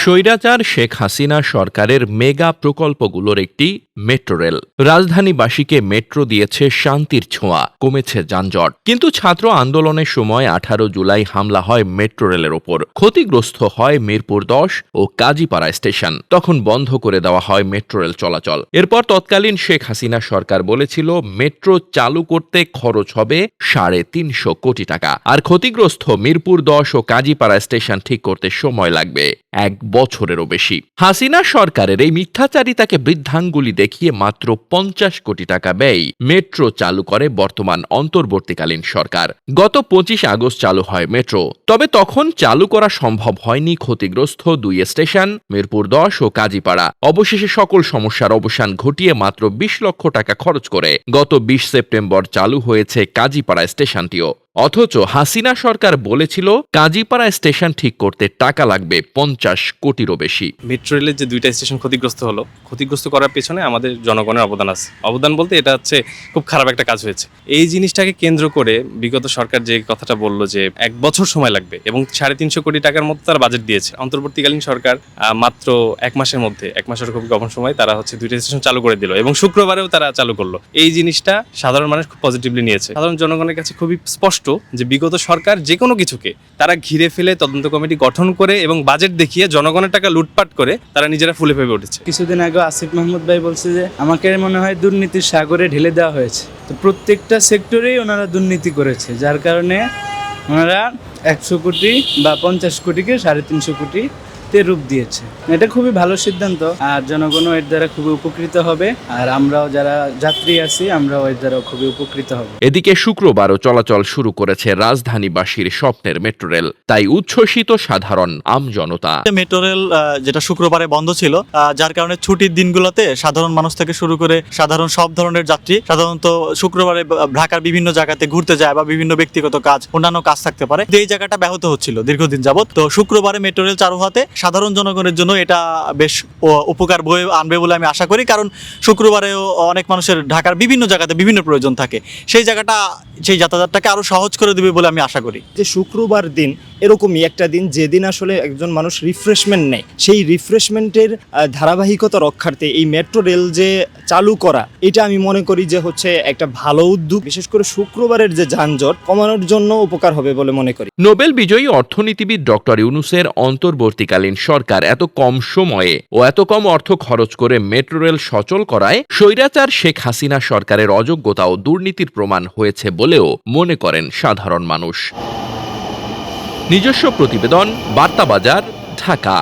স্বৈরাচার শেখ হাসিনা সরকারের মেগা প্রকল্পগুলোর একটি মেট্রো রেল। রাজধানীবাসীকে মেট্রো দিয়েছে শান্তির ছোঁয়া, কমেছে যানজট। কিন্তু ছাত্র আন্দোলনের সময় 18 জুলাই হামলা হয় মেট্রো রেলের ওপর। ক্ষতিগ্রস্ত হয় মিরপুর 10 ও কাজীপাড়া স্টেশন। তখন বন্ধ করে দেওয়া হয় মেট্রো রেল চলাচল। এরপর তৎকালীন শেখ হাসিনা সরকার বলেছিল মেট্রো চালু করতে খরচ হবে 350 কোটি টাকা, আর ক্ষতিগ্রস্ত মিরপুর 10 ও কাজীপাড়া স্টেশন ঠিক করতে সময় লাগবে 1 বছরেরও বেশি। হাসিনা সরকারের এই মিথ্যাচারিতাকে বৃদ্ধাঙ্গুলি দেখিয়ে মাত্র 50 কোটি টাকা ব্যয় মেট্রো চালু করে বর্তমান অন্তর্বর্তীকালীন সরকার। গত 25 আগস্ট চালু হয় মেট্রো। তবে তখন চালু করা সম্ভব হয়নি ক্ষতিগ্রস্ত 2 স্টেশন মিরপুর 10 ও কাজীপাড়া। অবশেষে সকল সমস্যার অবসান ঘটিয়ে মাত্র 20 লক্ষ টাকা খরচ করে গত 20 সেপ্টেম্বর চালু হয়েছে কাজীপাড়া স্টেশনটিও। অথচ হাসিনা সরকার বলেছিল কাজীপাড়া স্টেশন ঠিক করতে টাকা লাগবে 50 কোটিরও বেশি। মেট্রো রেলের যে 2টা স্টেশন ক্ষতিগ্রস্ত করার পেছনে আমাদের জনগণের অবদান আছে। অবদান বলতে এটা হচ্ছে খুব খারাপ একটা কাজ হয়েছে। এই জিনিসটাকে কেন্দ্র করে বিগত সরকার যে কথাটা বললো যে 1 বছর সময় লাগবে এবং 350 কোটি টাকার মতো তারা বাজেট দিয়েছে। অন্তর্বর্তীকালীন সরকার মাত্র 1 মাসের মধ্যে 1 মাসের খুব কম সময় তারা হচ্ছে 2টা স্টেশন চালু করে দিল এবং শুক্রবারেও তারা চালু করলো। এই জিনিসটা সাধারণ মানুষ খুব পজিটিভলি নিয়েছে। সাধারণ জনগণের কাছে খুবই স্পষ্ট যে বিগত সরকার যে কোনো কিছুকে তারা ঘিরে ফেলে তদন্ত কমিটি গঠন করে এবং বাজেট দেখিয়ে জনগণের টাকা লুটপাট করে তারা নিজেরা ফুলে ফেপে উঠেছে। কিছুদিন আগে আসিফ মাহমুদ ভাই বলছে যে আমাকে মনে হয় দুর্নীতির সাগরে ঢেলে দেওয়া হয়েছে। তো প্রত্যেকটা সেক্টরেই ওনারা দুর্নীতি করেছে, যার কারণে ওনারা 100 কোটি বা 50 কোটিকে 350 কোটিতে রূপ দিয়েছে। এটা খুবই ভালো সিদ্ধান্ত, আর জনগণও এর দ্বারা খুবই উপকৃত হবে, আর আমরাও যারা যাত্রী আছি আমরাও এর দ্বারা খুবই উপকৃত হব। এদিকে শুক্রবারও চলাচল শুরু করেছে রাজধানীবাসীর স্বপ্নের মেট্রো রেল। তাই উচ্ছ্বসিত সাধারণ আমজনতা। মেট্রো রেল যেটা শুক্রবারে বন্ধ ছিল, যার কারণে ছুটির দিনগুলোতে সাধারণ মানুষ থেকে শুরু করে সাধারণ সব ধরনের যাত্রী সাধারণত শুক্রবারে ঢাকার বিভিন্ন জায়গাতে ঘুরতে যায় বা বিভিন্ন ব্যক্তিগত কাজ, অন্যান্য কাজ থাকতে পারে। এই জায়গাটা ব্যাহত হচ্ছিল দীর্ঘদিন যাবত। তো শুক্রবারে মেট্রো রেল চালু হতে সাধারণ জনগণের জন্য এটা বেশ উপকার বয়ে আনবে বলে আমি আশা করি। কারণ শুক্রবারেও অনেক মানুষের ঢাকার বিভিন্ন জায়গাতে বিভিন্ন প্রয়োজন থাকে, সেই যাতায়াতটাকে আরো সহজ করে দেবে বলে আমি আশা করি। যে শুক্রবার দিন এরকমই একটা দিন যেদিন আসলে একজন মানুষ রিফ্রেশমেন্ট নেয়, সেই রিফ্রেশমেন্টের ধারাবাহিকতা রক্ষার্থে এই মেট্রো রেল যে চালু করা, এটা আমি মনে করি যে হচ্ছে একটা ভালো উদ্যোগ। বিশেষ করে শুক্রবারের যে যানজট কমানোর জন্য উপকার হবে বলে মনে করি। নোবেল বিজয়ী অর্থনীতিবিদ ডক্টর ইউনূসের অন্তর্বর্তীকালীন সরকার এত কম সময়ে ও এত কম অর্থ খরচ করে মেট্রো রেল সচল করায় স্বৈরাচার শেখ হাসিনা সরকারের অযোগ্যতা ও দুর্নীতির প্রমাণ হয়েছে বলেও মনে করেন সাধারণ মানুষ। নিজস্ব প্রতিবেদন, বার্তাবাজার, ঢাকা।